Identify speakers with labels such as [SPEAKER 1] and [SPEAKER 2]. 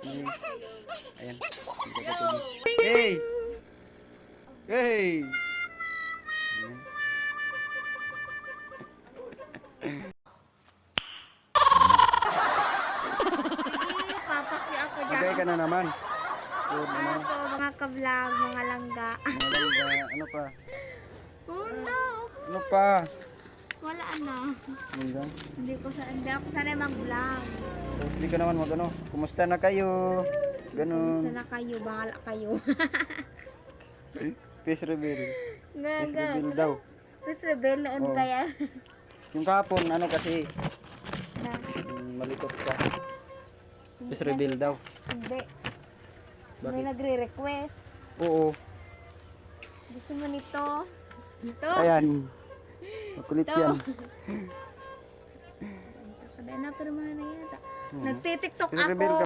[SPEAKER 1] Ayan. Hey! Hey!
[SPEAKER 2] Papaki ako dyan.
[SPEAKER 1] Magay ka na naman. Good,
[SPEAKER 2] Ano po, mga ka-vlog, mga langga.
[SPEAKER 1] Ano pa?
[SPEAKER 2] Oh no!
[SPEAKER 1] Ano pa?
[SPEAKER 2] Wala na.
[SPEAKER 1] Yun lang.
[SPEAKER 2] Hindi ako sanay mag-vlog.
[SPEAKER 1] Hindi ka naman mag ano. Kumusta na kayo? Ganun.
[SPEAKER 2] Kumusta na kayo? Bangal kayo.
[SPEAKER 1] Face reveal. Face
[SPEAKER 2] Gaga.
[SPEAKER 1] reveal daw.
[SPEAKER 2] Tapos rebel noon
[SPEAKER 1] Oo.
[SPEAKER 2] kaya.
[SPEAKER 1] Yung kahapon, ano kasi,
[SPEAKER 2] Na,
[SPEAKER 1] malikot ka. Face reveal daw.
[SPEAKER 2] Hindi. May
[SPEAKER 1] Bakit?
[SPEAKER 2] nagre-request.
[SPEAKER 1] Oo.
[SPEAKER 2] Gusto mo nito? Ito?
[SPEAKER 1] Ayan. Makulit
[SPEAKER 2] Ito.
[SPEAKER 1] yan.
[SPEAKER 2] Kada na pero mga na yata.
[SPEAKER 1] Oo.
[SPEAKER 2] Nagtitiktok
[SPEAKER 1] Face reveal
[SPEAKER 2] ako.
[SPEAKER 1] ka.